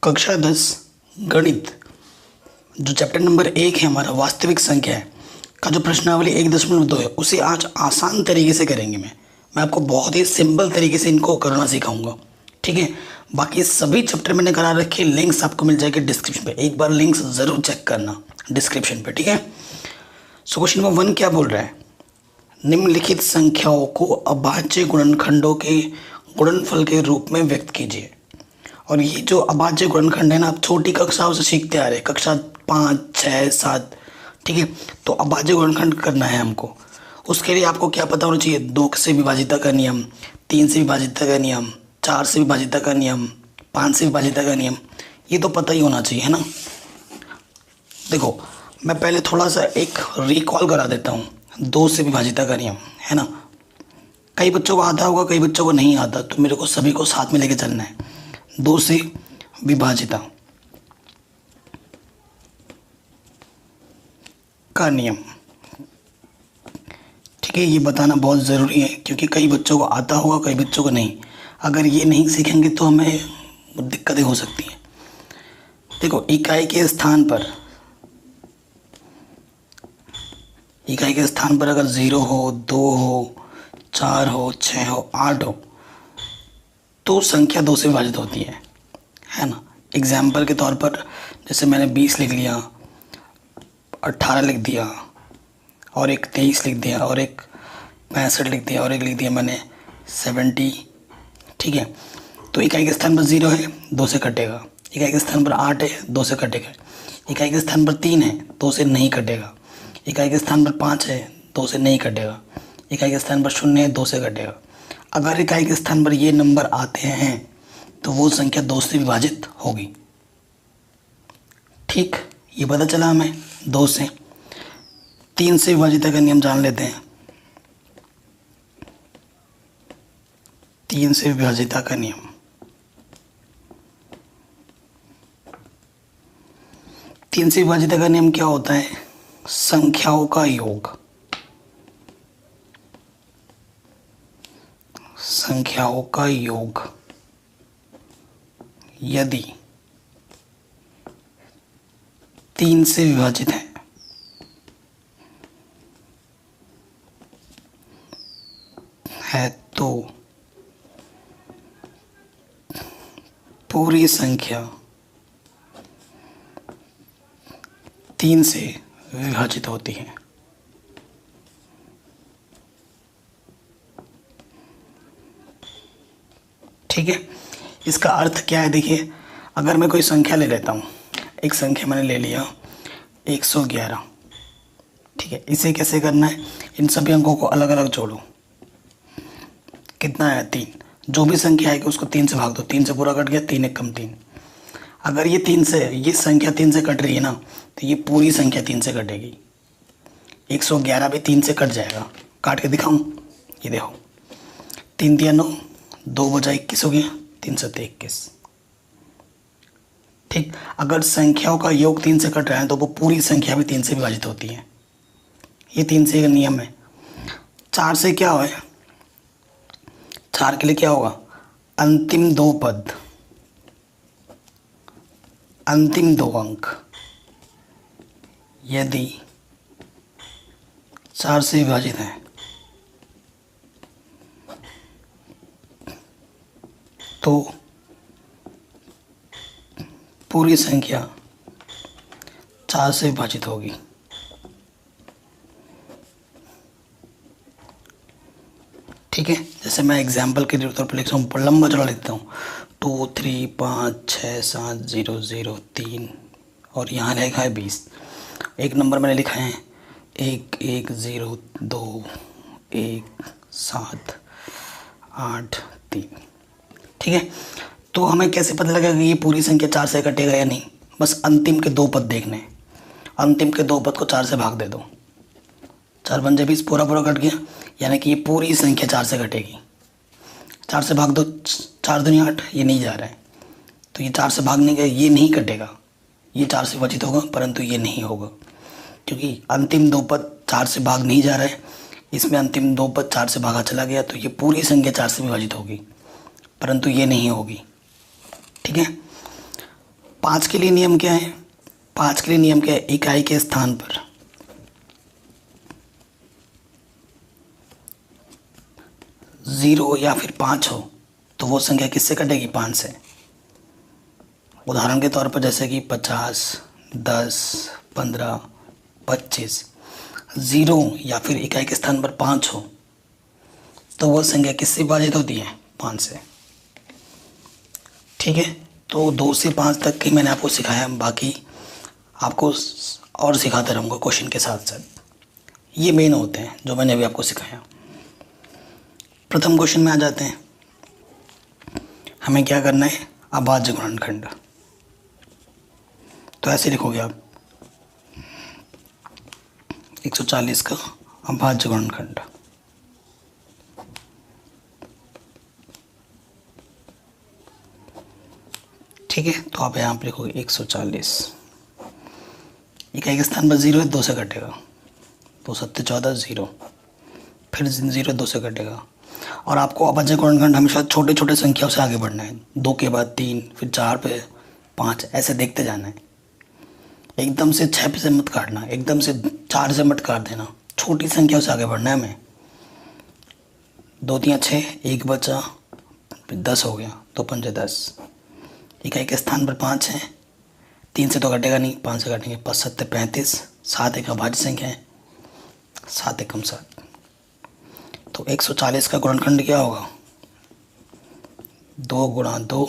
कक्षा 10 गणित जो चैप्टर नंबर 1 है हमारा वास्तविक संख्या है का जो प्रश्नावली 1.2 है उसे आज आसान तरीके से करेंगे। मैं आपको बहुत ही सिंपल तरीके से इनको करना सिखाऊंगा। ठीक है, बाकी सभी चैप्टर मैंने करा रखे, लिंक्स आपको मिल जाएंगे डिस्क्रिप्शन पे। एक बार लिंक्स ज़रूर चेक करना डिस्क्रिप्शन पे। ठीक है, सो क्वेश्चन नंबर 1 क्या बोल रहा है, निम्नलिखित संख्याओं को अभाज्य गुणनखंडों के गुणनफल के रूप में व्यक्त कीजिए। और ये जो अभाज्य गुणनखंड है ना, आप छोटी कक्षाओं से सीखते आ रहे हैं, कक्षा 5, 6, 7। ठीक है, तो अभाज्य गुणनखंड करना है हमको। उसके लिए आपको क्या पता होना चाहिए, 2 से विभाजिता का नियम, 3 से विभाजिता का नियम, 4 से विभाजिता का नियम, 5 से विभाजिता का नियम, ये तो पता ही होना चाहिए, है ना। देखो, मैं पहले थोड़ा सा एक रिकॉल करा देता हूँ। 2 से विभाजिता का नियम है ना, कई बच्चों को आता होगा, कई बच्चों को नहीं आता, तो मेरे को सभी को साथ में लेके चलना है। 2 से विभाजिता का नियम, ठीक है, ये बताना बहुत ज़रूरी है क्योंकि कई बच्चों को आता होगा, कई बच्चों को नहीं। अगर ये नहीं सीखेंगे तो हमें दिक्कतें हो सकती हैं। देखो, इकाई के स्थान पर अगर 0 हो, 2 हो, 4 हो, 6 हो, 8 हो तो संख्या 2 से विभाजित होती है ना। एग्जाम्पल के तौर पर जैसे मैंने 20 लिख लिया, 18 लिख दिया, और एक 23 लिख दिया, और एक 65 लिख दिया, और एक लिख दिया मैंने 70। ठीक है, तो इकाई के स्थान पर 0 है, 2 से कटेगा। इकाई के स्थान पर 8 है, 2 से कटेगा। इकाई के स्थान पर 3 है, 2 से नहीं कटेगा। इकाई के स्थान पर 5 है, 2 से नहीं कटेगा। इकाई के स्थान पर 0 है, 2 से कटेगा। अगर इकाई के स्थान पर ये नंबर आते हैं तो वो संख्या 2 से विभाजित होगी। ठीक, ये पता चला हमें 2 से। 3 से विभाजिता का नियम जान लेते हैं। 3 से विभाजिता का नियम, तीन से विभाजिता का नियम क्या होता है, संख्याओं का योग। संख्याओं का योग यदि 3 से विभाजित है तो पूरी संख्या 3 से विभाजित होती है। ठीक है, इसका अर्थ क्या है, देखिए, अगर मैं कोई संख्या ले लेता हूँ, एक संख्या मैंने ले लिया 111। ठीक है, इसे कैसे करना है, इन सभी अंकों को अलग अलग जोड़ो। कितना है, 3। जो भी संख्या आएगी उसको 3 से भाग दो, 3 से पूरा कट गया, 3 एक कम 3। अगर ये 3 से, ये संख्या 3 से कट रही है ना, तो ये पूरी संख्या 3 से कटेगी। 111 भी 3 से कट जाएगा। काट के दिखाऊं, ये देखो, 3 दिया 9, 2 बजा 21 हो गया, 3 7 21। ठीक, अगर संख्याओं का योग 3 से कट रहा है तो वो पूरी संख्या भी 3 से विभाजित होती है। ये 3 से एक नियम है। 4 से क्या है, 4 के लिए क्या होगा, अंतिम 2 पद, अंतिम 2 अंक यदि 4 से विभाजित है तो पूरी संख्या 4 से विभाजित होगी। ठीक है, जैसे मैं एग्जाम्पल के तौर पर लिख रहा हूँ, लंबा चौड़ा लिखता हूँ, 2 3 5 6 7 0 0 3, और यहाँ लिखा है 20। एक नंबर मैंने लिखा है 1 1 0 2 1 7 8 3। ठीक है, तो हमें कैसे पता लगेगा कि ये पूरी संख्या 4 से कटेगा या नहीं, बस अंतिम के 2 पद देखने हैं। अंतिम के 2 पद को 4 से भाग दे दो, 4 पंजे 20, पूरा पूरा कट गया, यानी कि ये पूरी संख्या 4 से कटेगी। 4 से भाग दो, 4 दूनी 8, ये नहीं जा रहा है, तो ये 4 से भागने का, ये नहीं कटेगा, ये 4 से विभाजित होगा, परंतु ये नहीं होगा क्योंकि अंतिम 2 पद 4 से भाग नहीं जा रहा है। इसमें अंतिम 2 पद 4 से भागा चला गया, तो ये पूरी संख्या 4 से विभाजित होगी, परंतु ये नहीं होगी। ठीक है, 5 के लिए नियम क्या है? 5 के लिए नियम क्या है? इकाई के स्थान पर 0 या फिर 5 हो तो वो संख्या किससे कटेगी? 5 से। उदाहरण के तौर पर जैसे कि 50, 10, 15, 25, 0 या फिर इकाई के स्थान पर 5 हो तो वह संख्या किससे विभाजित होती है? 5 से। ठीक है, तो 2 से 5 तक की मैंने आपको सिखाया, बाकी आपको और सिखाता रहूँगा क्वेश्चन के साथ साथ। ये मेन होते हैं जो मैंने अभी आपको सिखाया। प्रथम क्वेश्चन में आ जाते हैं। हमें क्या करना है? अभाज्य गुणनखंड। तो ऐसे लिखोगे आप 140 का अभाज्य गुणनखंड। ठीक है, तो आप यहाँ पर लिखोगे 140। इकाई के स्थान पर 0 है, 2 से कटेगा, 2 7 14, 0, फिर 0 2 से कटेगा। और आपको अभाज्य गुणनखंड हमेशा छोटे छोटे संख्याओं से आगे बढ़ना है। 2 के बाद 3, फिर 4 पे 5, ऐसे देखते जाना है। एकदम से 6 पे से मत काटना, एकदम से 4 से मत काट देना, छोटी संख्याओं से आगे बढ़ना है हमें। 2 3 6, 1 बचा, फिर 10 हो गया, 2 5 10। इकाई के स्थान पर 5 है, 3 से तो कटेगा नहीं, 5 से काटेंगे, 5 7 35, 7 एक अभाज्य संख्या है, 7 एकम 7। तो 140 का गुणनखंड क्या होगा? 2 गुणा 2,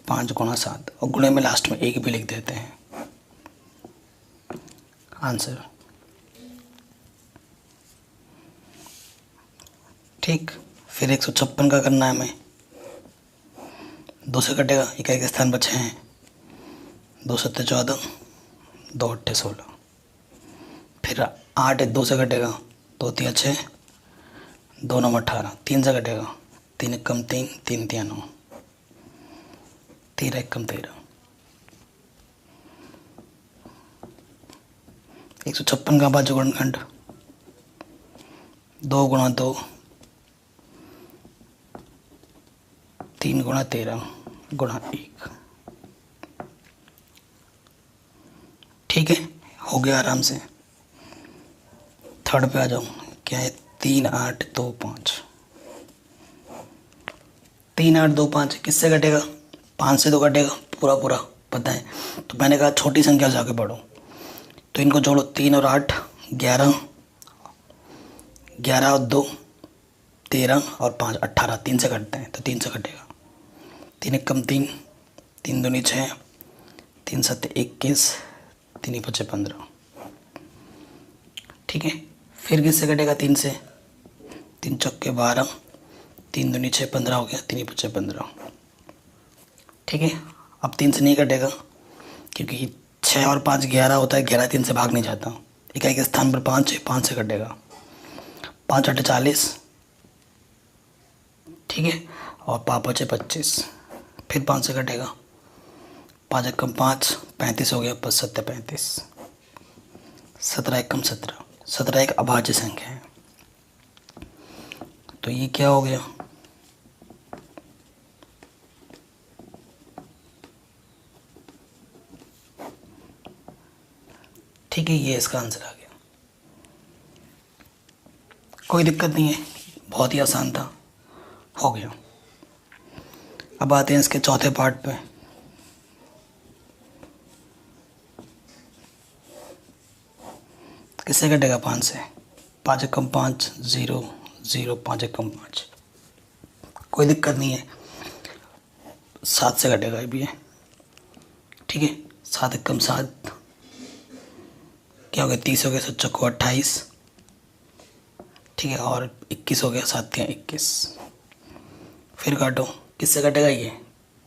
5 गुणा 7, और गुणे में लास्ट में 1 भी लिख देते हैं। आंसर। ठीक, फिर 156 का करना है हमें। 2 से कटेगा, इकाई के स्थान पर 6 हैं, 2 7 14, 2 8 16, फिर 8 2 से कटेगा, 2 3 6, 2 9 18, 3 से कटेगा, 3 1 3, 3 3 9, 13 1 13। 156 का अभाज्य गुणनखंड 2 गुणा 2, 3 गुणा 13 गुणा 1। ठीक है, हो गया आराम से। थर्ड पे आ जाओ, क्या है? 3 8 2 5। 3 8 2 5 किससे कटेगा? 5 से तो कटेगा पूरा पूरा, पता है। तो मैंने कहा छोटी संख्या से आगे बढ़ो, तो इनको जोड़ो। 3 और 8 11, 11 और 2 13, और 5 18, 3 से कटते हैं, तो 3 से कटेगा। 3 1 3, 3 2 6, 3 7 21, 3 5 15। ठीक है, फिर किससे कटेगा? 3 से, 3 चौके 12, 3 दूनी 6 15 हो गया, 3 5 15। ठीक है, अब 3 से नहीं कटेगा क्योंकि 6 और 5 11 होता है, 11 3 से भाग नहीं जाता। इकाई के स्थान पर 5 है, 5 से कटेगा, 5 8 40। ठीक है, और 5 5 25, फिर 5 से कटेगा, 5 1 5, 35 हो गया, 5 7 35, 17 1 17। 17 एक अभाज्य संख्या है, तो ये क्या हो गया? ठीक है, ये इसका आंसर आ गया। कोई दिक्कत नहीं है, बहुत ही आसान था, हो गया। अब आते हैं इसके चौथे पार्ट पे। किससे कटेगा? 5 से। 5 1 5, 0 0, 5 1 5। कोई दिक्कत नहीं है, 7 से कटेगा ये भी है। ठीक है, 7 1 7, क्या हो गया? 30 हो गया, 7 चौको 28। ठीक है, और 21 हो गया, 7 3 21। फिर काटो, किससे कटेगा ये?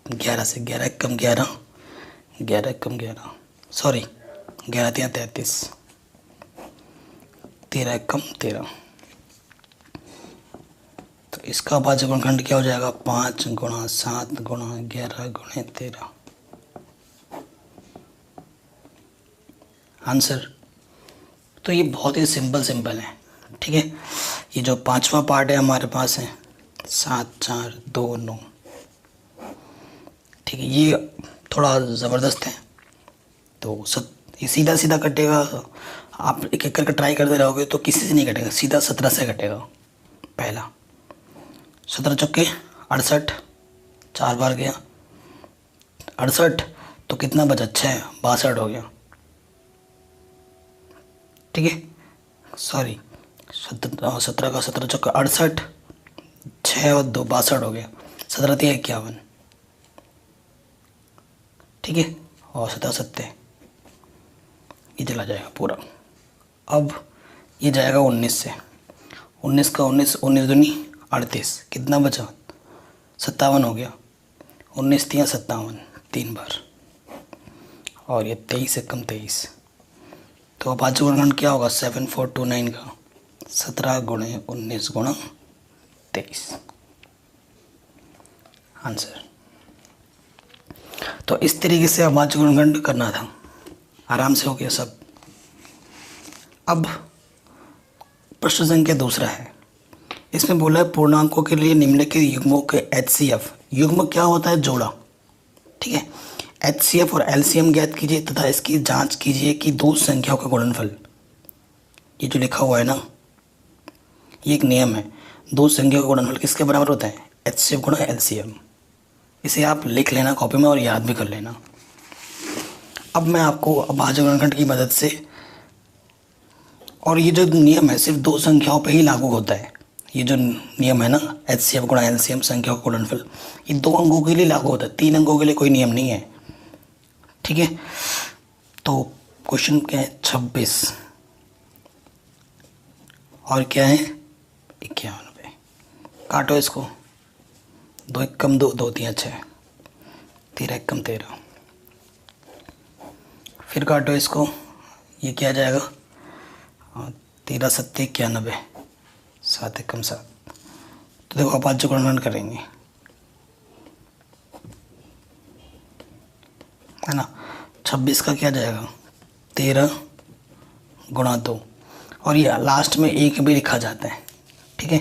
11 से। 11 1 11, 11 1 11, सॉरी 11 3 33, 13 1 13। तो इसका अभाज्य गुणनखंड क्या हो जाएगा? 5 गुणा 7 गुणा 11 गुणे 13। आंसर। तो ये बहुत ही सिंपल है। ठीक है, ये जो पांचवा पार्ट है हमारे पास है 7 4 2 9। ठीक है, ये थोड़ा ज़बरदस्त है। तो ये सीधा सीधा कटेगा, आप एक एक करके ट्राई करते रहोगे तो किसी से नहीं कटेगा, सीधा 17 से कटेगा। पहला 17 चौके 68, 4 बार गया 68, तो कितना बचा 6, 62 हो गया। ठीक है, सॉरी 17 का 17 चौका 68, 6 और 2 62 हो गया, 17 3 51। ठीक है, और 17 7 ये चला जाएगा पूरा। अब ये जाएगा 19 से, 19 का 19, 19 दूनी 38, कितना बचा 57 हो गया, 19 3 57, 3 बार। और ये 23 से कम 23, तो अब आज गुणनखंड क्या होगा 7429 का 17 गुणे 19 गुणा 23 आंसर। तो इस तरीके से अब आज गुणनखंड करना था, आराम से हो गया सब। अब प्रश्न संख्या दूसरा है, इसमें बोला है पूर्णांकों के लिए निम्नलिखित युग्मों के HCF, युग्म क्या होता है जोड़ा, ठीक है, HCF और LCM ज्ञात कीजिए तथा इसकी जांच कीजिए कि दो संख्याओं का गुणनफल, ये जो लिखा हुआ है ना, ये एक नियम है, दो संख्याओं का गुणनफल किसके बराबर होता है HCF गुणा LCM। इसे आप लिख लेना कॉपी में और याद भी कर लेना। अब मैं आपको अभाज्य गुणनखंड की मदद से, और ये जो नियम है सिर्फ दो संख्याओं पे ही लागू होता है, ये जो नियम है ना HCF गुणा LCM संख्याओं का गुणनफल, ये 2 अंकों के लिए लागू होता है, 3 अंकों के लिए कोई नियम नहीं है। ठीक है, तो क्वेश्चन क्या है 26 और क्या है 51 पे, काटो इसको, 2 1 कम 2, 2 3 6, 13 1 कम 13, फिर काटो इसको, ये क्या जाएगा 13 7 91, 7 1 कम 7। तो देखो आप आज जो गुणनखंड करेंगे है ना, 26 का क्या जाएगा 13 गुणा 2, और ये लास्ट में 1 भी लिखा जाता है। ठीक है,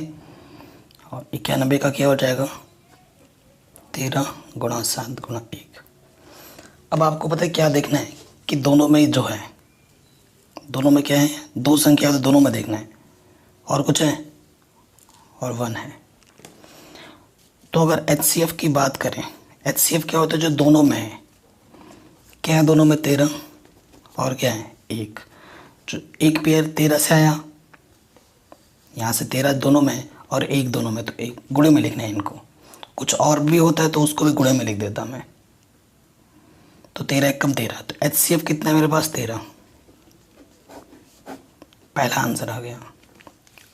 और 91 का क्या हो जाएगा 13 गुणा 7 गुणा 1। अब आपको पता है क्या देखना है कि दोनों में जो है, दोनों में क्या है, दो संख्या तो दोनों में देखना है, और कुछ है और 1 है। तो अगर HCF की बात करें, HCF क्या होता है जो दोनों में है, क्या है दोनों में 13 और क्या है 1, जो एक पेयर 13 से आया, यहाँ से 13 दोनों में है और 1 दोनों में, तो 1 गुणे में लिखना है इनको। कुछ और भी होता है तो उसको भी गुणे में लिख देता मैं, तो 13 1 कम 13, तो HCF कितना है मेरे पास 13, पहला आंसर आ गया।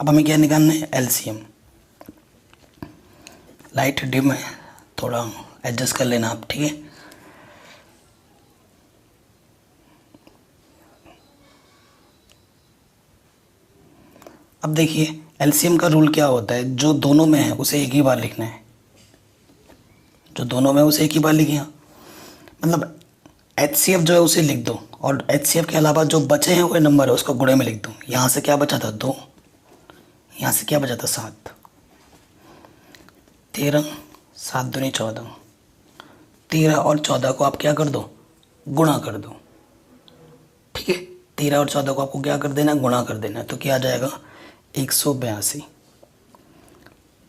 अब हमें क्या निकालना है LCM। लाइट डिम है, थोड़ा एडजस्ट कर लेना आप, ठीक है। अब देखिए LCM का रूल क्या होता है, जो दोनों में है उसे एक ही बार लिखना है, जो दोनों में उसे एक ही बार लिखिए, मतलब HCF जो है उसे लिख दो, और HCF के अलावा जो बचे हैं वो नंबर है उसको गुणे में लिख दो। यहाँ से क्या बचा था 2, यहाँ से क्या बचा था 7, 13 7 दूनी 14, 13 और 14 को आप क्या कर दो गुणा कर दो। ठीक है, 13 और 14 को आपको क्या कर देना गुणा कर देना, तो क्या आ जाएगा 182।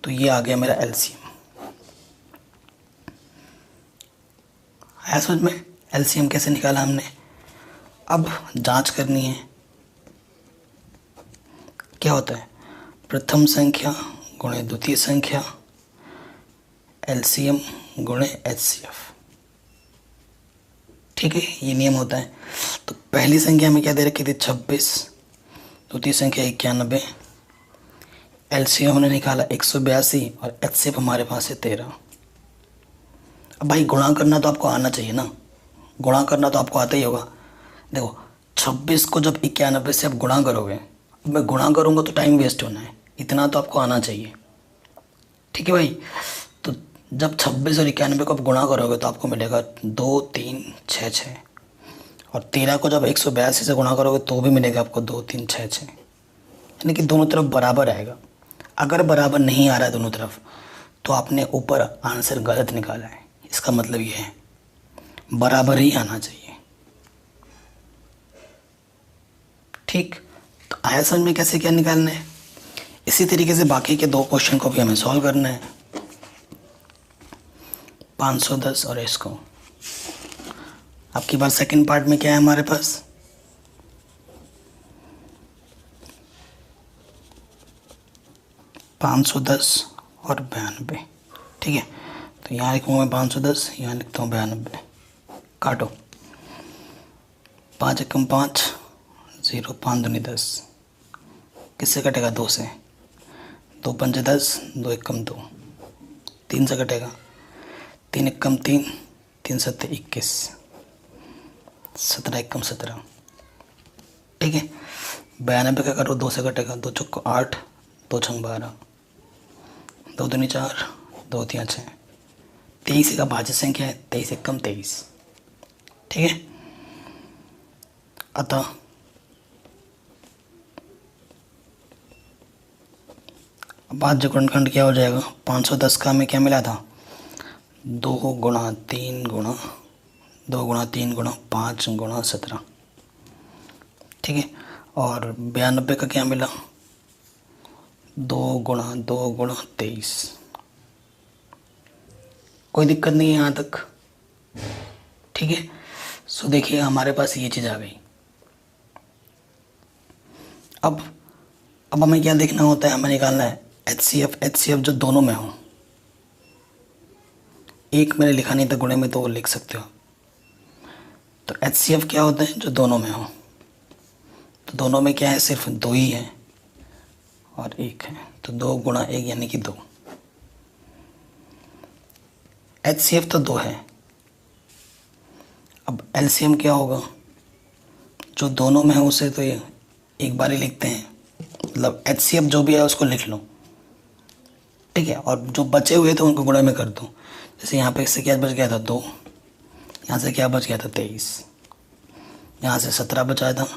तो ये आ गया मेरा LCM। आया समझ में LCM कैसे निकाला हमने। अब जांच करनी है, क्या होता है प्रथम संख्या गुणे द्वितीय संख्या LCM गुणे HCF। ठीक है, ये नियम होता है। तो पहली संख्या में क्या दे रखी थी 26, द्वितीय संख्या 91, LCM हमने निकाला 182 और HCF हमारे पास है 13। अब भाई गुणा करना तो आपको आना चाहिए ना, गुणा करना तो आपको आता ही होगा। देखो 26 को जब 91 से आप गुणा करोगे, अब मैं गुणा करूँगा तो टाइम वेस्ट होना है, इतना तो आपको आना चाहिए। ठीक है भाई, तो जब 26 और 91 को आप गुणा करोगे तो आपको मिलेगा 2 3 6 6, और 13 को जब 182 से गुणा करोगे तो भी मिलेगा आपको 2 3 6 6, यानी कि दोनों तरफ बराबर आएगा। अगर बराबर नहीं आ रहा है दोनों तरफ तो आपने ऊपर आंसर गलत निकाला है, इसका मतलब ये है। बराबर ही आना चाहिए। ठीक, तो आया समझ में कैसे क्या निकालना है। इसी तरीके से बाकी के 2 क्वेश्चन को भी हमें सॉल्व करना है, 510 और इसको। आपकी बात सेकंड पार्ट में क्या है हमारे पास, 510 और 92। ठीक है, तो यहाँ लिखूँगा मैं 510, यहाँ लिखता हूँ 92। काटो, 5 एकम 5, 0, 5 दूनी 10, किससे कटेगा, 2 से, 2 पंचे 10, 2 एकम 2, 3 से कटेगा, 3 एकम 3, 3 सत्ते 21, 17 एकम 17। ठीक है, 92 का करो, 2 से कटेगा, 2 चौको 8, 2 छंग 12, 2 दूनी 4, 2 तिया 6, 23 का भाज्य संख्या है, 23 एकम 23। ठीक है, अतः भाज्य गुणनखंड क्या हो जाएगा, 510 का हमें क्या मिला था, 2 गुणा 3 गुणा 2 गुणा 3 गुणा 5 गुणा 17। ठीक है, और 92 का क्या मिला, 2 गुणा 2 गुणा 23। कोई दिक्कत नहीं है यहाँ तक। ठीक है, सो देखिए हमारे पास ये चीज़ आ गई। अब हमें क्या देखना होता है, हमें निकालना है HCF जो दोनों में हो। एक मैंने लिखा नहीं था, गुणे में तो वो लिख सकते हो। तो HCF क्या होता है, जो दोनों में हो। तो दोनों में क्या है, सिर्फ 2 ही है और 1 है, तो 2 गुणा 1 यानी कि 2। HCF तो 2 है। अब LCM क्या होगा, जो दोनों में है उसे तो ये एक बार ही लिखते हैं, मतलब HCF जो भी है उसको लिख लो। ठीक है, और जो बचे हुए थे उनको गुणे में कर दो। जैसे यहाँ पे इससे क्या बच गया था, 2, यहाँ से क्या बच गया था, 23, यहाँ से 17 बचा था,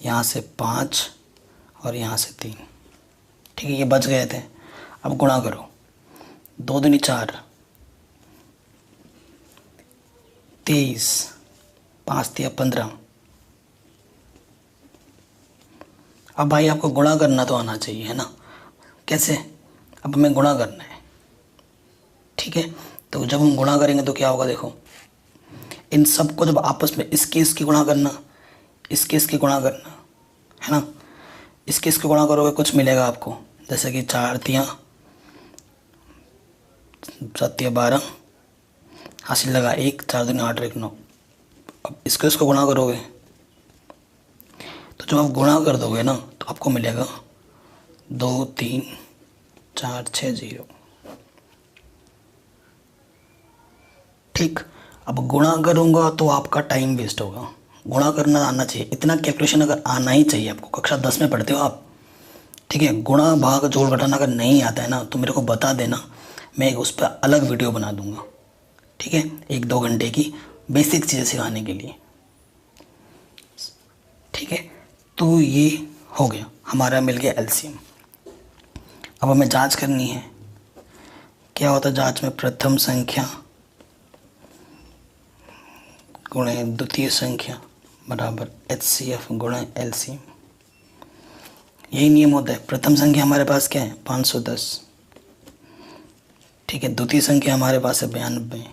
यहाँ से 5 और यहाँ से 3। ठीक है, ये बच गए थे। अब गुणा करो, 2 दूनी 4, 23, 5 तिया 15। अब भाई आपको गुणा करना तो आना चाहिए, है ना। कैसे, अब हमें गुणा करना है। ठीक है, तो जब हम गुणा करेंगे तो क्या होगा, देखो इन सबको जब आपस में इसके गुणा करना, इसके गुणा करना, है ना। इसके गुणा करोगे कुछ मिलेगा आपको, जैसे कि 4 तिया 7 तिया 12, हासिल लगा 1, 4 दूनी 8 और 1 9। अब इसको गुणा करोगे तो जब आप गुणा कर दोगे ना तो आपको मिलेगा 2 3 4 6 0। ठीक, अब गुणा करूँगा तो आपका टाइम वेस्ट होगा। गुणा करना आना चाहिए, इतना कैलकुलेशन अगर आना ही चाहिए आपको। कक्षा 10 में पढ़ते हो आप। ठीक है, गुणा भाग जोड़ घटाना अगर नहीं आता है ना तो मेरे को बता देना, मैं उस पर अलग वीडियो बना दूंगा। ठीक है, 1-2 घंटे की बेसिक चीज़ें सिखाने के लिए। ठीक है, तो ये हो गया, हमारा मिल गया LCM। अब हमें जांच करनी है, क्या होता है जांच में, प्रथम संख्या गुणे द्वितीय संख्या बराबर HCF गुणे LCM। यही नियम होता है। प्रथम संख्या हमारे पास क्या है, 510। ठीक है, द्वितीय संख्या हमारे पास है 92,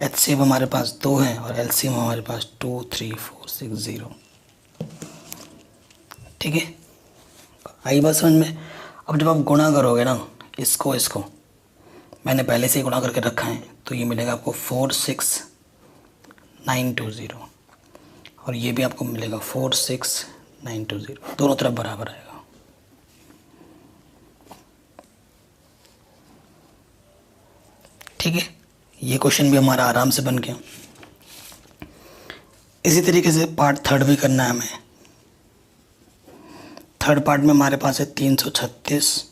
HCF हमारे पास 2 है और LCM हमारे पास 2 3 4 6 0। ठीक है, आई बात समझ में। अब जब आप गुणा करोगे ना इसको मैंने पहले से ही गुणा करके रखा है, तो ये मिलेगा आपको 46920 और ये भी आपको मिलेगा 46920। दोनों तरफ बराबर आएगा। ठीक है, ये क्वेश्चन भी हमारा आराम से बन गया। इसी तरीके से पार्ट 3 भी करना है हमें। थर्ड पार्ट में हमारे पास है 336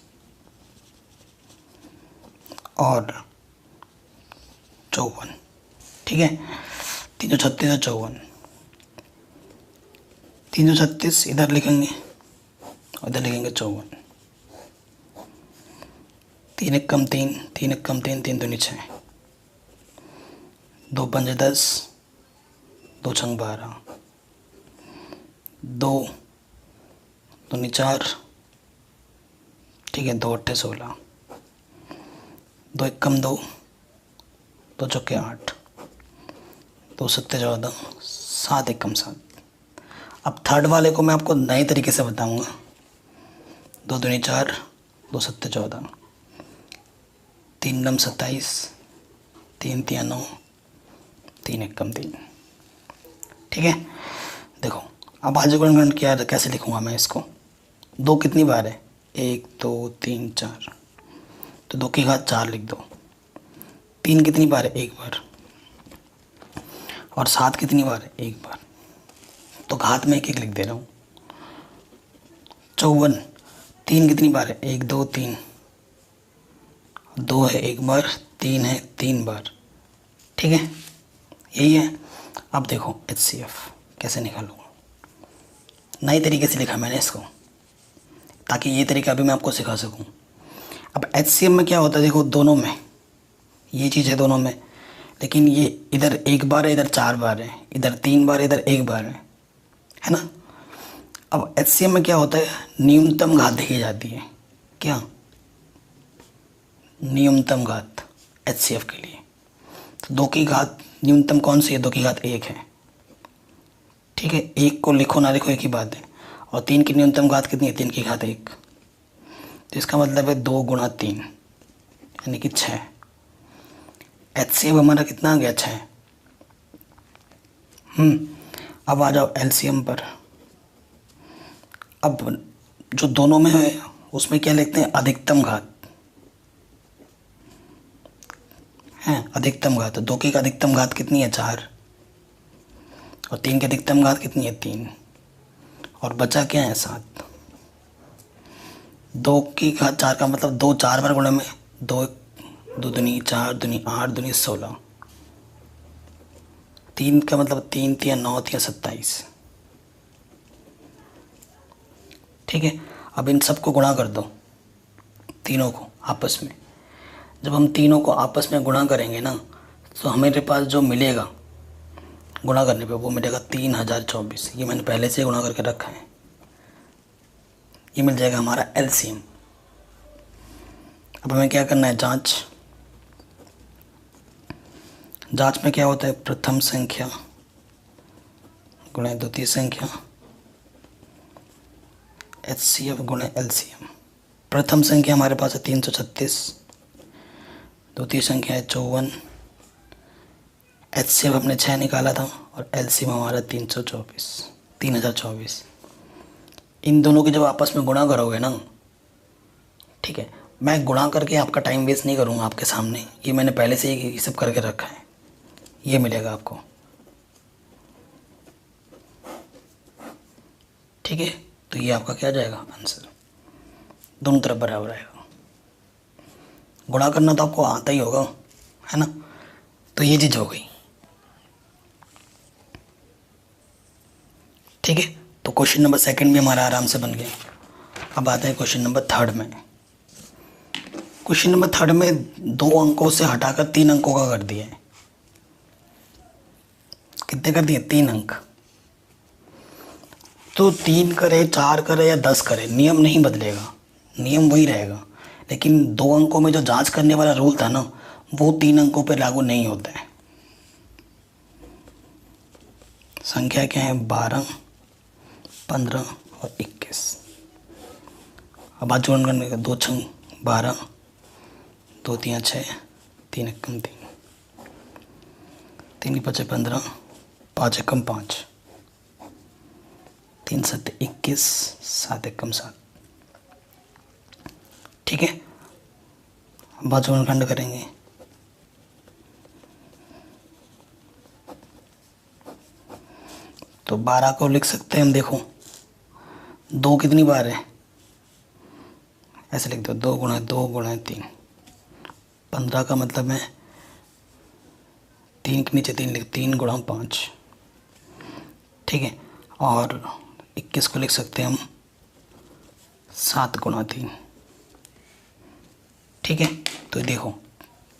और 54। ठीक है, 336 और 54। 336 इधर लिखेंगे और इधर लिखेंगे 54। 3 एकम 3, 3 एकम 3, 3 दूनी 6, दो पंजे 10, दो छंग 12, दो दूनी 4, ठीक है, दो अट्ठे 16, दो एकम 2, दो चौके 8, दो सत्ते 14, सात एकम 7। अब थर्ड वाले को मैं आपको नए तरीके से बताऊंगा। दो दूनी 4, दो सत्ते 14, तीन नम 27, तीन तिया 9, तीन एकम 3, ठीक है। देखो अब आज गुणन क्या कैसे लिखूंगा मैं इसको। दो कितनी बार है, 1 2 3 4, तो 2 की घात 4 लिख दो। तीन कितनी बार है, एक बार। और 7 कितनी बार है, एक बार। तो घात में एक एक लिख दे रहा हूँ। 54, तीन कितनी बार है, 1 2 3, 2 है एक बार, 3 है 3 बार, ठीक है, यही है। अब देखो HCF कैसे निकालूंगा, नए तरीके से लिखा मैंने इसको, ताकि ये तरीका भी मैं आपको सिखा सकूं। अब HCF में क्या होता है, देखो दोनों में ये चीज़ है दोनों में, लेकिन ये इधर एक बार है, इधर 4 बार है, इधर 3 बार, इधर एक बार है ना। अब HCF में क्या होता है, न्यूनतम घात देखी जाती है। क्या न्यूनतम घात HCF के लिए, तो 2 की घात न्यूनतम कौन सी है, 2 की घात 1 है, ठीक है। 1 को लिखो ना लिखो एक ही बात है। और 3 की न्यूनतम घात कितनी है, 3 की घात 1, तो इसका मतलब है 2 गुणा 3 यानी कि 6। HCF हमारा कितना आ गया, 6। अब आ जाओ LCM पर। अब जो दोनों में है उसमें क्या लिखते हैं, अधिकतम घात है, अधिकतम घात। 2 की अधिकतम घात कितनी है, 4, और 3 की अधिकतम घात कितनी है, 3, और बचा क्या है, 7। 2 की घात 4 का मतलब 2 4 बार गुणे में, 2 2 दूनी 4 दूनी 8 दूनी 16, 3 का मतलब 3 तिया 9 तिया 27, ठीक है। अब इन सबको गुणा कर दो, तीनों को आपस में। जब हम तीनों को आपस में गुणा करेंगे ना, तो हमारे पास जो मिलेगा गुणा करने पे, वो मिलेगा 3024। ये मैंने पहले से गुणा करके रखा है, ये मिल जाएगा हमारा LCM। अब हमें क्या करना है, जांच में क्या होता है, प्रथम संख्या गुणे द्वितीय संख्या, HCF गुणे LCM। प्रथम संख्या हमारे पास है 336, द्वितीय संख्या है 54, HCF हमने 6 निकाला था, और LCM हमारा 3024। इन दोनों की जब आपस में गुणा करोगे ना, ठीक है, मैं गुणा करके आपका टाइम वेस्ट नहीं करूँगा आपके सामने, ये मैंने पहले से ही ये सब करके रखा है, ये मिलेगा आपको, ठीक है। तो ये आपका क्या जाएगा, आंसर। दोनों तरफ बराबर आएगा। गुणा करना तो आपको आता ही होगा, है ना। तो ये चीज़ हो गई, ठीक है। तो क्वेश्चन नंबर 2 भी हमारा आराम से बन गया। अब आते हैं क्वेश्चन नंबर 3 में। क्वेश्चन नंबर 3 में 2 अंकों से हटाकर 3 अंकों का कर दिया है। कितने कर दिए, 3 अंक। तो 3 करे, 4 करे या 10 करे, नियम नहीं बदलेगा, नियम वही रहेगा। लेकिन 2 अंकों में जो जांच करने वाला रूल था ना, वो 3 अंकों पर लागू नहीं होता है। संख्या क्या है, 12, 15 और 21। अब आज जोड़ करने का, 2 छंग 12, 2 तिया 6, 3 एकम 3, 3 5 15, 5 एकम 5, 3 7 21, 7 एकम 7, ठीक है। अब आज खंड करेंगे। तो 12 को लिख सकते हैं हम, देखो 2 कितनी बार है, ऐसे लिख दो, 2 गुणा 2 गुणा 3। 15 का मतलब है 3 के नीचे 3 लिख, 3 गुणा 5, ठीक है। और 21 को लिख सकते हैं हम 7 गुणा 3, ठीक है। तो देखो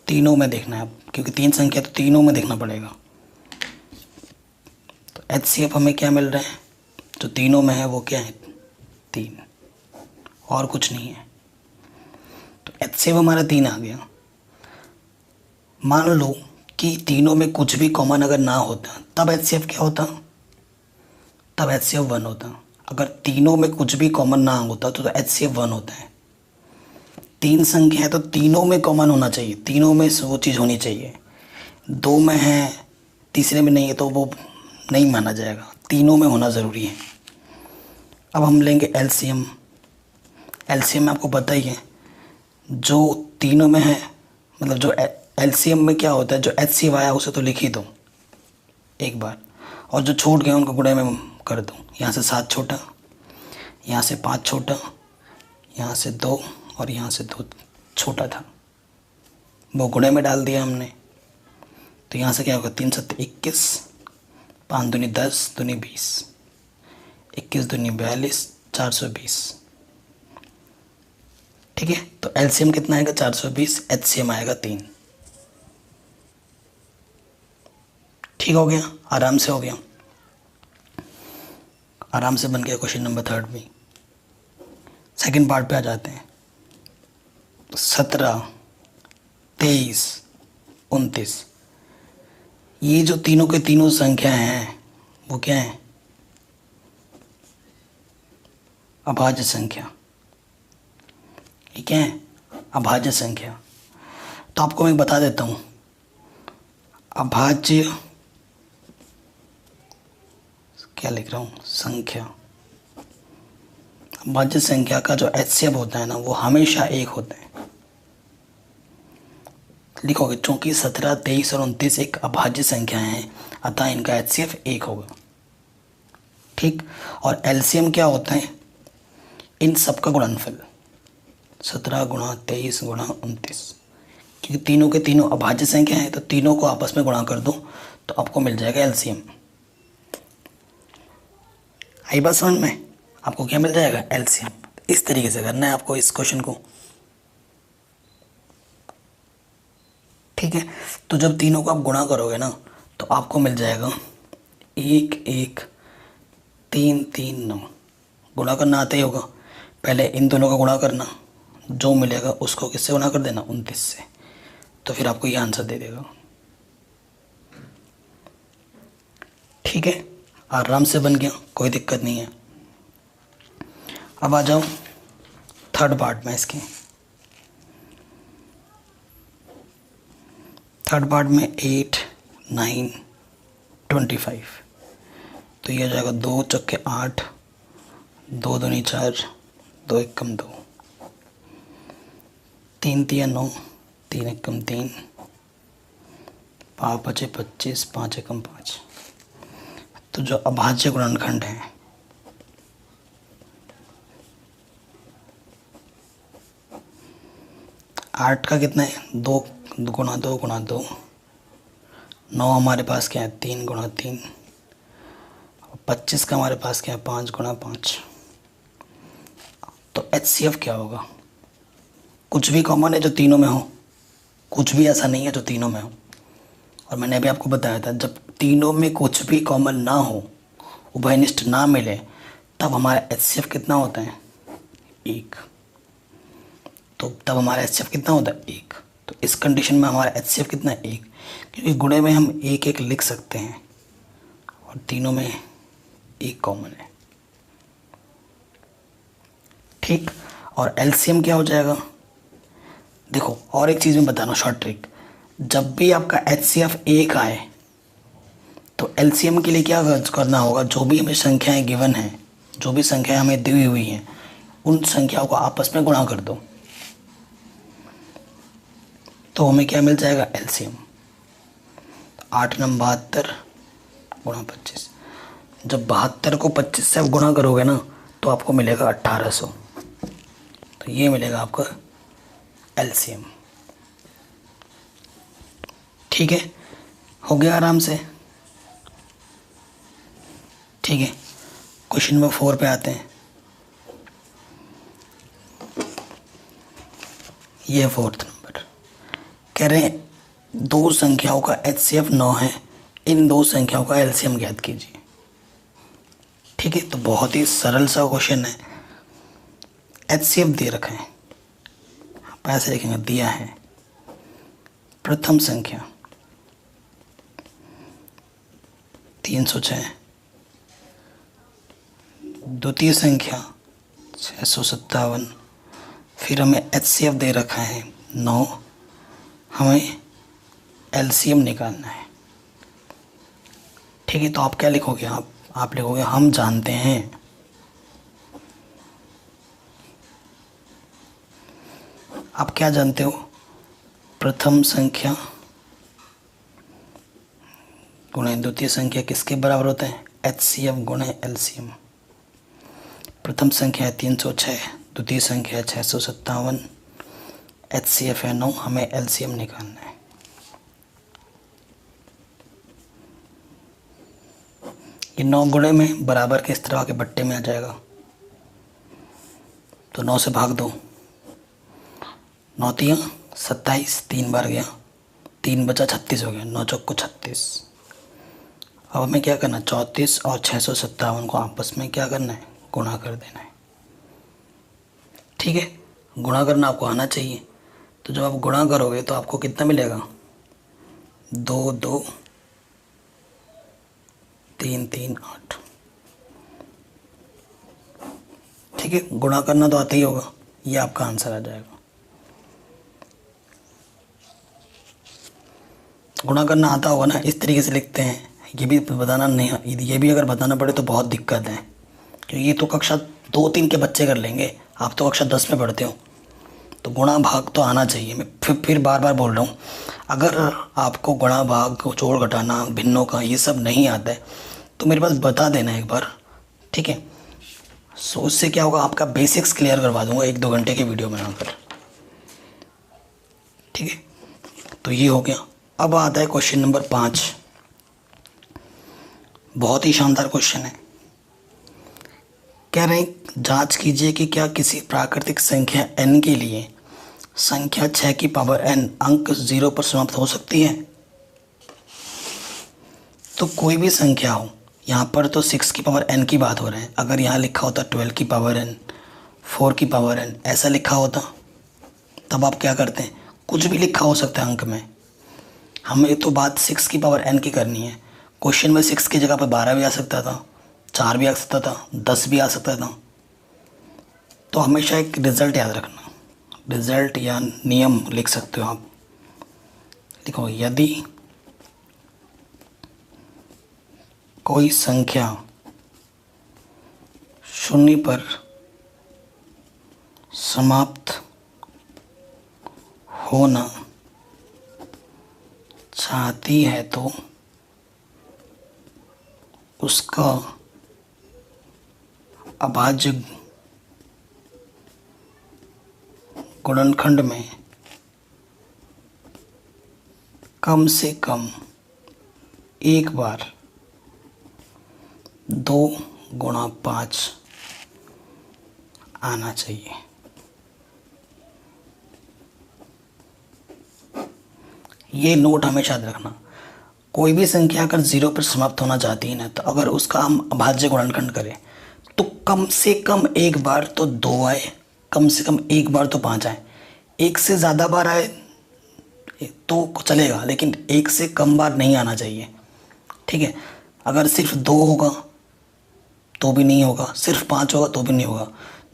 तीनों में देखना है, क्योंकि 3 संख्या तो तीनों में देखना पड़ेगा। तो HCF हमें क्या मिल रहा है, जो तीनों में है वो क्या है, 3, और कुछ नहीं है। तो HCF हमारा 3 आ गया। मान लो कि तीनों में कुछ भी कॉमन अगर ना होता तब HCF क्या होता, तब HCF 1 होता। अगर तीनों में कुछ भी कॉमन ना होता तो HCF 1 होता है। 3 संख्या है तो तीनों में कॉमन होना चाहिए, तीनों में वो चीज़ होनी चाहिए। 2 में है, तीसरे में नहीं है तो वो नहीं माना जाएगा, तीनों में होना ज़रूरी है। अब हम लेंगे LCM। LCM में आपको पता ही है, जो तीनों में है, मतलब जो LCM में क्या होता है, जो HCF आया उसे तो लिख ही दो एक बार, और जो छूट गए उनको गुणे में कर दो। यहाँ से 7 छोटा, यहाँ से 5 छोटा, यहाँ से 2 और यहाँ से 2 छोटा था, वो गुणे में डाल दिया हमने। तो यहाँ से क्या होगा, 3 7 21, 5 दूनी 10, दूनी 20, 21 दूनी 42, 420। ठीक है, तो LCM कितना आएगा, 420, HCM आएगा 3। ठीक हो गया, आराम से हो गया, आराम से बन गया क्वेश्चन नंबर 3 भी। सेकंड पार्ट पे आ जाते हैं। 17, 23, 29, ये जो तीनों के तीनों संख्या हैं वो क्या है, अभाज्य संख्या। ये क्या है, अभाज्य संख्या। तो आपको मैं बता देता हूँ, अभाज्य क्या लिख रहा हूँ, संख्या। अभाज्य संख्या का जो HCF होता है ना वो हमेशा 1 होता है। लिखोगे चूंकि 17, 23 और 29 एक अभाज्य संख्या है, अतः इनका HCF 1 होगा। ठीक, और LCM क्या होता है, इन सब का गुणनफल, 17 गुणा 23 गुणा 29, क्योंकि तीनों के तीनों अभाज्य संख्या है तो तीनों को आपस में गुणा कर दो तो आपको मिल जाएगा LCM। आई बात समझ में, आपको क्या मिल जाएगा, LCM। इस तरीके से करना है आपको इस क्वेश्चन को। ठीक है, तो जब तीनों को आप गुणा करोगे ना तो आपको मिल जाएगा 1 1 3 3 9। गुणा करना आता ही होगा, पहले इन दोनों का गुणा करना, जो मिलेगा उसको किससे गुणा कर देना, 29 से, तो फिर आपको ये आंसर दे देगा। ठीक है, आराम से बन गया, कोई दिक्कत नहीं है। अब आ जाओ थर्ड पार्ट में। इसके थर्ड पार्ट में 8 9 25, तो ये आ जाएगा 2 चक्के 8, 2 दूनी 4, 2 एकम 2, 3 तिया 9, 3 एकम 3, 5 बचे 25, 5 एकम 5। तो जो अभाज्य गुणनखंड है, आठ का कितना है, 2 गुणा 2 गुणा 2, 9 हमारे पास क्या है, 3 गुणा 3, 25 का हमारे पास क्या है, 5 गुणा 5। तो HCF क्या होगा, कुछ भी कॉमन है जो तीनों में हो, कुछ भी ऐसा नहीं है जो तीनों में हो। और मैंने अभी आपको बताया था, जब तीनों में कुछ भी कॉमन ना हो, उभयनिष्ठ ना मिले, तब हमारा HCF कितना होता है, 1। तो तब हमारा HCF कितना होता है, 1। तो इस कंडीशन में हमारा HCF कितना है, 1, क्योंकि गुणे में हम 1 1 लिख सकते हैं और तीनों में 1 कॉमन है। ठीक, और LCM क्या हो जाएगा, देखो और एक चीज़ मैं बताना, शॉर्ट ट्रिक, जब भी आपका HCF 1 आए तो LCM के लिए क्या करना होगा, जो भी हमें संख्याएं गिवन हैं, जो भी संख्याएं हमें दी हुई हैं, उन संख्याओं को आपस में गुणा कर दो, तो हमें क्या मिल जाएगा, LCM। 8 9 72 गुणा 25, जब 72 को 25 से आप गुणा करोगे ना तो आपको मिलेगा 1800। तो ये मिलेगा आपका LCM। ठीक है, हो गया आराम से। ठीक है, क्वेश्चन नंबर 4 पे आते हैं। ये 4th नंबर, कह रहे हैं दो संख्याओं का HCF 9 है, इन दो संख्याओं का LCM ज्ञात कीजिए। ठीक है, तो बहुत ही सरल सा क्वेश्चन है। HCF दे रखा है, पैसे लिखेंगे, दिया है प्रथम संख्या 306, द्वितीय संख्या 657, फिर हमें HCF दे रखा है 9, हमें LCM निकालना है। ठीक है, तो आप क्या लिखोगे, आप लिखोगे हम जानते हैं आप क्या जानते हो, प्रथम संख्या गुणे द्वितीय संख्या किसके बराबर होते हैं, HCF गुणे LCM। प्रथम संख्या है 306, द्वितीय संख्या है 657, HCF है 9, हमें LCM निकालना है। ये 9 गुणे में बराबर के इस तरह के बट्टे में आ जाएगा, तो 9 से भाग दो, 9 तिया 27, 3 बार गया, 3 बचा 36 हो गया, 9 चौको 36। अब हमें क्या करना है, 34 और 657 को आपस में क्या करना है, गुणा कर देना है। ठीक है, गुणा करना आपको आना चाहिए। तो जब आप गुणा करोगे तो आपको कितना मिलेगा, 2 2 3 3 8। ठीक है, गुणा करना तो आता ही होगा, ये आपका आंसर आ जाएगा। गुणा करना आता होगा ना, इस तरीके से लिखते हैं। ये भी बताना नहीं, ये भी अगर बताना पड़े तो बहुत दिक्कत है, क्योंकि ये तो कक्षा 2 3 के बच्चे कर लेंगे, आप तो कक्षा 10 में पढ़ते हो। तो गुणा भाग तो आना चाहिए। मैं फिर बार बार बोल रहा हूँ, अगर आपको गुणा भाग जोड़ घटाना भिन्नों का ये सब नहीं आता है तो मेरे पास बता देना एक बार। ठीक है, सो उससे क्या होगा, आपका बेसिक्स क्लियर करवा दूंगा 1-2 घंटे की वीडियो बनाकर। ठीक है, तो ये हो गया। अब आता है क्वेश्चन नंबर 5, बहुत ही शानदार क्वेश्चन है। कह रहे हैं जांच कीजिए कि क्या किसी प्राकृतिक संख्या n के लिए संख्या 6 की पावर n अंक 0 पर समाप्त हो सकती है। तो कोई भी संख्या हो, यहाँ पर तो 6 की पावर n की बात हो रहा है, अगर यहाँ लिखा होता 12 की पावर n, 4 की पावर n ऐसा लिखा होता, तब आप क्या करते हैं, कुछ भी लिखा हो सकता है अंक में। हमें तो बात 6 की पावर n की करनी है। क्वेश्चन में 6 की जगह पर 12 भी आ सकता था, 4 भी आ सकता था, 10 भी आ सकता था। तो हमेशा एक रिज़ल्ट याद रखना, रिज़ल्ट या नियम लिख सकते हो आप। देखो, यदि कोई संख्या 0 पर समाप्त होना चाहती है तो उसका अभाज्य गुणनखंड में कम से कम एक बार 2 गुणा 5 आना चाहिए। ये नोट हमेशा याद रखना, कोई भी संख्या अगर 0 पर समाप्त होना चाहती है ना, तो अगर उसका हम अभाज्य गुणनखंड करें तो कम से कम एक बार तो 2 आए, कम से कम एक बार तो 5 आए। एक से ज़्यादा बार आए तो चलेगा, लेकिन एक से कम बार नहीं आना चाहिए। ठीक है, अगर सिर्फ 2 होगा तो भी नहीं होगा, सिर्फ 5 होगा तो भी नहीं होगा।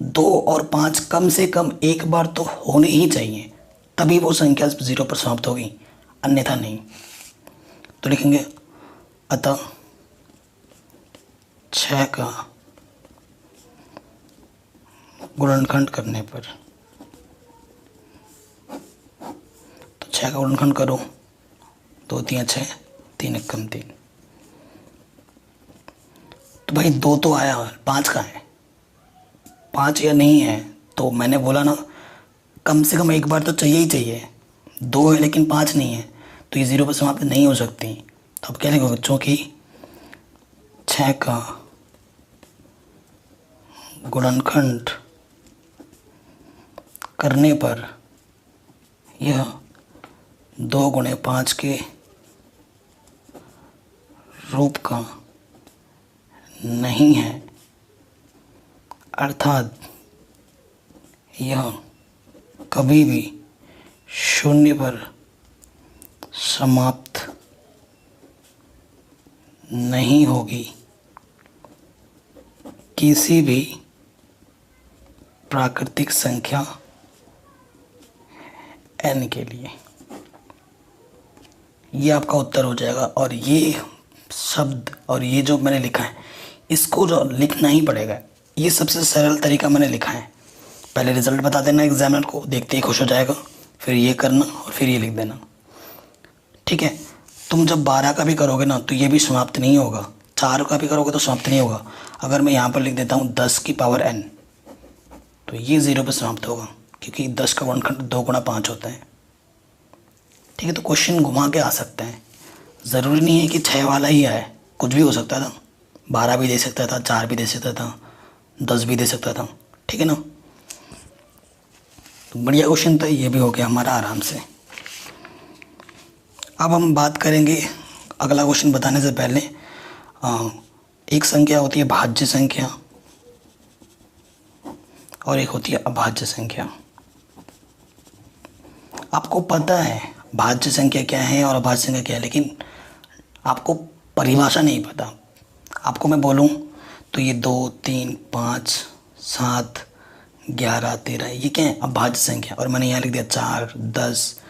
2 और 5 कम से कम एक बार तो होने ही चाहिए, तभी वो संख्या 0 पर समाप्त होगी, अन्यथा नहीं। तो लिखेंगे अतः 6 का गुणनखंड करने पर, तो 6 का गुणनखंड करो, 2 3 6, 3 1 3। तो भाई 2 तो आया, 5 का है, 5 या नहीं है, तो मैंने बोला ना कम से कम एक बार तो चाहिए ही चाहिए। 2 है लेकिन 5 नहीं है, तो ये 0 पर समाप्त नहीं हो सकती। तो अब क्या लिखोगे, चूँकि 6 का गुणनखंड करने पर यह 2 × 5 के रूप का नहीं है, अर्थात यह कभी भी शून्य पर समाप्त नहीं होगी। किसी भी प्राकृतिक संख्या n के लिए ये आपका उत्तर हो जाएगा। और ये शब्द और ये जो मैंने लिखा है इसको जो लिखना ही पड़ेगा। ये सबसे सरल तरीका मैंने लिखा है। पहले रिजल्ट बता देना एग्जामिनर को, देखते ही खुश हो जाएगा, फिर ये करना और फिर ये लिख देना, ठीक है। तुम जब 12 का भी करोगे ना तो ये भी समाप्त नहीं होगा, 4 का भी करोगे तो समाप्त नहीं होगा। अगर मैं यहाँ पर लिख देता हूँ 10 की पावर n तो ये 0 पर समाप्त होगा, क्योंकि 10 का गुणनखंड 2 × 5 होता है, ठीक है। तो क्वेश्चन घुमा के आ सकते हैं, ज़रूरी नहीं है कि 6 वाला ही आए, कुछ भी हो सकता था, 12 भी दे सकता था, 4 भी दे सकता था, 10 भी दे सकता था, ठीक है ना। तो बढ़िया क्वेश्चन था, ये भी हो गया हमारा आराम से। अब हम बात करेंगे अगला क्वेश्चन बताने से पहले, एक संख्या होती है भाज्य संख्या और एक होती है अभाज्य संख्या। आपको पता है भाज्य संख्या क्या है और अभाज्य संख्या क्या है, लेकिन आपको परिभाषा नहीं पता। आपको मैं बोलूँ तो ये 2, 3, 5, 7, 11, 13 ये क्या है? अभाज्य संख्या। और मैंने यहाँ लिख दिया 4, 10,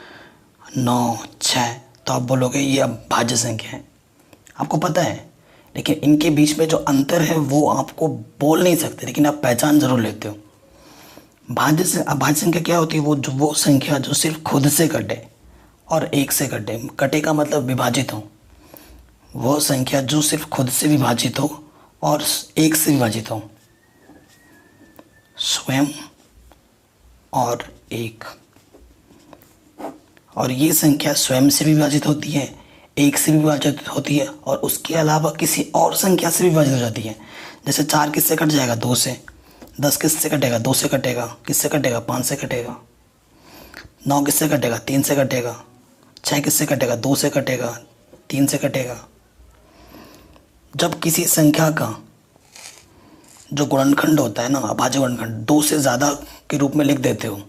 9, 6, तो आप बोलोगे ये अभाज्य संख्या है। आपको पता है, लेकिन इनके बीच में जो अंतर है वो आपको बोल नहीं सकते, लेकिन आप पहचान ज़रूर लेते हो। अभाज्य संख्या क्या होती है? वो संख्या जो सिर्फ खुद से कटे और एक से कटे। कटे का मतलब विभाजित हो। वो संख्या जो सिर्फ खुद से विभाजित हो और एक से विभाजित हो। स्वयं और एक। और ये संख्या स्वयं से भी विभाजित होती है, एक से भी विभाजित होती है, और उसके अलावा किसी और संख्या से भी विभाजित हो जाती है। जैसे 4 किससे कट जाएगा? 2 से। 10 किससे कटेगा? 2 से कटेगा। किससे कटेगा? 5 से कटेगा। 9 किससे कटेगा? 3 से कटेगा। 6 किससे कटेगा? 2 से कटेगा, 3 से कटेगा। जब किसी संख्या का जो गुणनखंड होता है ना, अभाज्य गुणनखंड, 2 से ज़्यादा के रूप में लिख देते हो,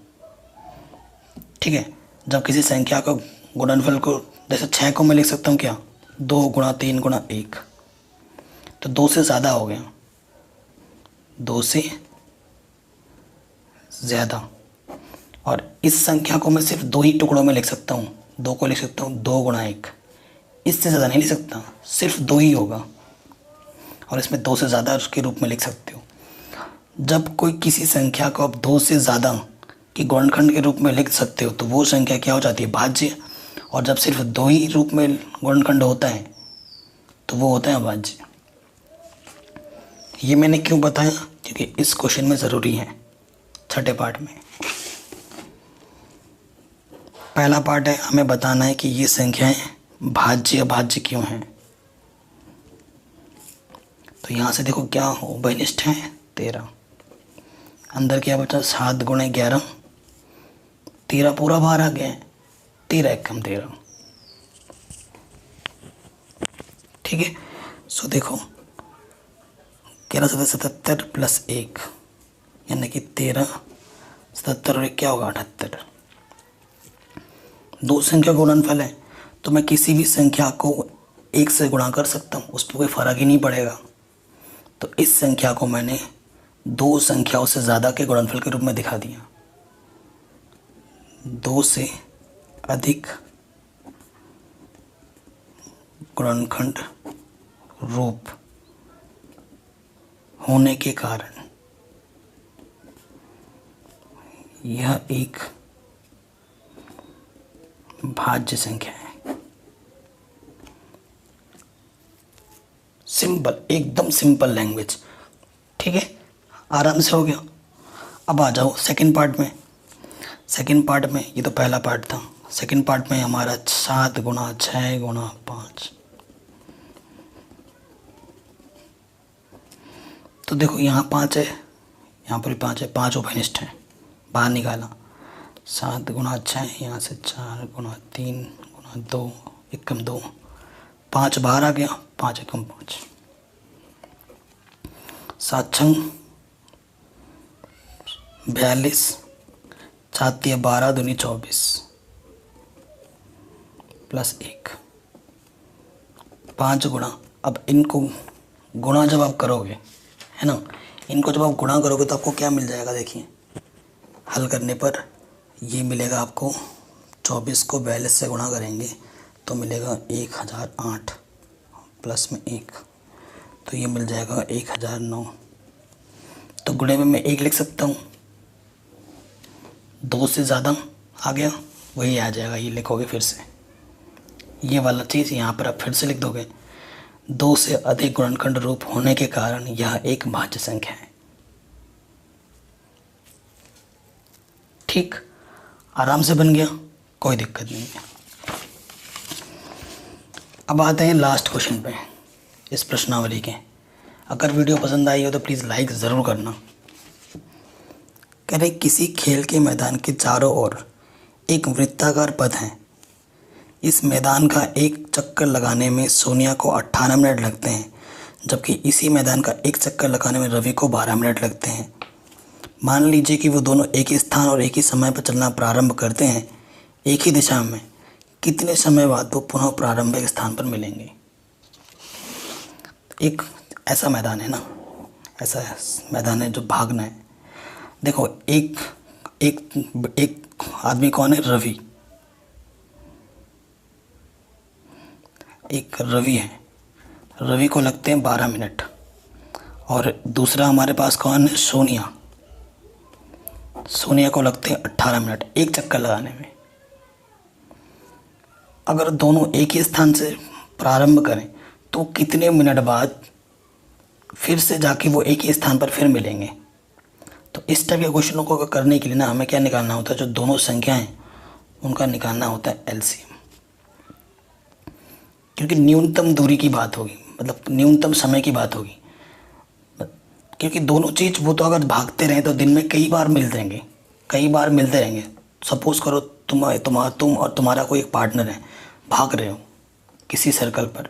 ठीक है। जब किसी संख्या का गुणनफल को, जैसे 6 को मैं लिख सकता हूँ क्या? 2 × 3 × 1, तो 2 से ज़्यादा हो गया, 2 से ज़्यादा। और इस संख्या को मैं सिर्फ 2 ही टुकड़ों में लिख सकता हूँ। 2 को लिख सकता हूँ 2 × 1, इससे ज़्यादा नहीं लिख सकता, सिर्फ 2 ही होगा। और इसमें 2 से ज़्यादा उसके रूप में लिख सकते हो। जब कोई किसी संख्या को आप 2 से ज़्यादा की गुणनखंड के रूप में लिख सकते हो तो वो संख्या क्या हो जाती है? भाज्य। और जब सिर्फ 2 ही रूप में गुणनखंड होता है तो वो होता है अभाज्य। ये मैंने क्यों बताया? क्योंकि इस क्वेश्चन में ज़रूरी है। छठे पार्ट में पहला पार्ट है, हमें बताना है कि ये संख्याएं भाज्य अभाज्य क्यों हैं। तो यहाँ से देखो क्या उभयनिष्ठ है 13। अंदर क्या बचा? 7 × 11, 13 पूरा बाहर आ गया है। 13 एकम 13, ठीक है। सो देखो 11 7 77 प्लस 1 यानी कि 13, 77 और 1 क्या होगा? 78। 2 संख्या गुणनफल है तो मैं किसी भी संख्या को 1 से गुणा कर सकता हूँ, उस पर कोई फ़र्क ही नहीं पड़ेगा। तो इस संख्या को मैंने 2 संख्याओं से ज़्यादा के गुणनफल के रूप में दिखा दिया। 2 से अधिक गुणनखंड रूप होने के कारण यह एक भाज्य संख्या है। सिंपल, एकदम सिंपल लैंग्वेज, ठीक है। आराम से हो गया। अब आ जाओ सेकंड पार्ट में। सेकंड पार्ट में, ये तो पहला पार्ट था, सेकंड पार्ट में हमारा 7 × 6 × 5। तो देखो यहाँ 5 है, यहाँ पर भी 5 है, 5 उभयनिष्ठ है, बाहर निकाला 7 गुणा 6, यहाँ से 4 गुणा 3 गुणा 2 एकम 2, 5 बाहर आ गया, 5 एकम 5, 7 छंग 42, 4 तिया 12 दूनी 24 प्लस 1, 5 गुणा। अब इनको गुणा जब आप करोगे, है ना, इनको जब आप गुणा करोगे तो आपको क्या मिल जाएगा, देखिए हल करने पर ये मिलेगा आपको, 24 को 42 से गुणा करेंगे तो मिलेगा 1008 प्लस में 1, तो ये मिल जाएगा 1009। तो गुणे में मैं 1 लिख सकता हूँ, 2 से ज़्यादा आ गया वही आ जाएगा, ये लिखोगे फिर से, ये वाला चीज़ यहाँ पर आप फिर से लिख दोगे। 2 से अधिक गुणनखंड रूप होने के कारण यह एक भाज्य संख्या है। ठीक, आराम से बन गया, कोई दिक्कत नहीं है। अब आते हैं लास्ट क्वेश्चन पे इस प्रश्नावली के। अगर वीडियो पसंद आई हो तो प्लीज़ लाइक ज़रूर करना। कह रहे किसी खेल के मैदान के चारों ओर एक वृत्ताकार पथ है। इस मैदान का एक चक्कर लगाने में सोनिया को 18 मिनट लगते हैं, जबकि इसी मैदान का एक चक्कर लगाने में रवि को 12 मिनट लगते हैं। मान लीजिए कि वो दोनों एक ही स्थान और एक ही समय पर चलना प्रारंभ करते हैं एक ही दिशा में, कितने समय बाद वो पुनः प्रारंभिक स्थान पर मिलेंगे। एक ऐसा मैदान है ना, ऐसा मैदान है जो भागना है। देखो एक एक एक आदमी कौन है, रवि, एक रवि है, रवि को लगते हैं 12 मिनट, और दूसरा हमारे पास कौन है, सोनिया, सोनिया को लगते हैं 18 मिनट एक चक्कर लगाने में। अगर दोनों एक ही स्थान से प्रारंभ करें तो कितने मिनट बाद फिर से जाके वो एक ही स्थान पर फिर मिलेंगे। तो इस टाइप के क्वेश्चनों को करने के लिए ना हमें क्या निकालना होता है, जो दोनों संख्या हैं उनका निकालना होता है एलसीएम, क्योंकि न्यूनतम दूरी की बात होगी, मतलब न्यूनतम समय की बात होगी। क्योंकि दोनों चीज़ वो तो अगर भागते रहें तो दिन में कई बार मिलते रहेंगे, कई बार मिलते रहेंगे। सपोज़ करो तुम और तुम्हारा कोई एक पार्टनर है, भाग रहे हो किसी सर्कल पर,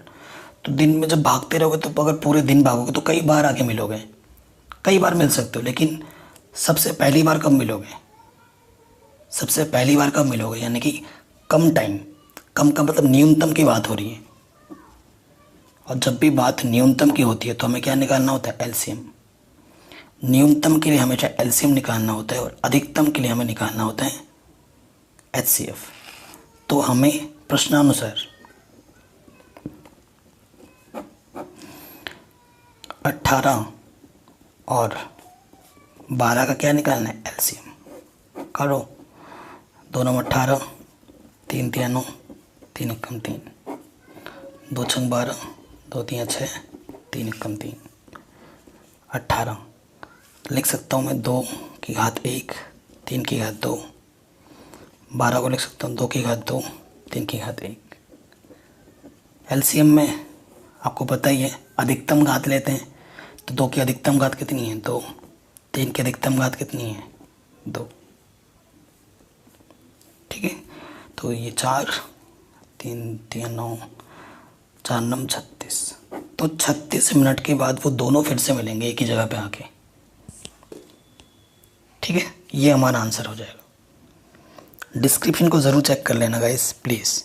तो दिन में जब भागते रहोगे तो अगर पूरे दिन भागोगे तो कई बार आके मिलोगे, कई बार मिल सकते हो। लेकिन सबसे पहली बार कब मिलोगे, सबसे पहली बार कब मिलोगे, यानी कि कम टाइम, कम का मतलब न्यूनतम की बात हो रही है। और जब भी बात न्यूनतम की होती है तो हमें क्या निकालना होता है, एलसीएम। न्यूनतम के लिए हमेशा एलसीएम निकालना होता है और अधिकतम के लिए हमें निकालना होता है एचसीएफ। तो हमें प्रश्नानुसार 18 और 12 का क्या निकालना है, एलसीएम। करो, 2 9 18, 3 3 9, 3 एकम 3, 2 6 12, 2 3 6, 3 एकम 3, 18 लिख सकता हूँ मैं 2 की घात 1, 3 की घात 2, 12 को लिख सकता हूँ 2 की घात 2, 3 की घात 1। एलसीएम में आपको पता ही है अधिकतम घात लेते हैं, तो 2 की अधिकतम घात कितनी है, 2, 3 की अधिकतम घात कितनी है, 2। ठीक है, तो ये 4 3 3 9, 4 9 36, तो 36 मिनट के बाद वो दोनों फिर से मिलेंगे एक ही जगह पे आके। ठीक है, ये हमारा आंसर हो जाएगा। डिस्क्रिप्शन को ज़रूर चेक कर लेना गाइस प्लीज़।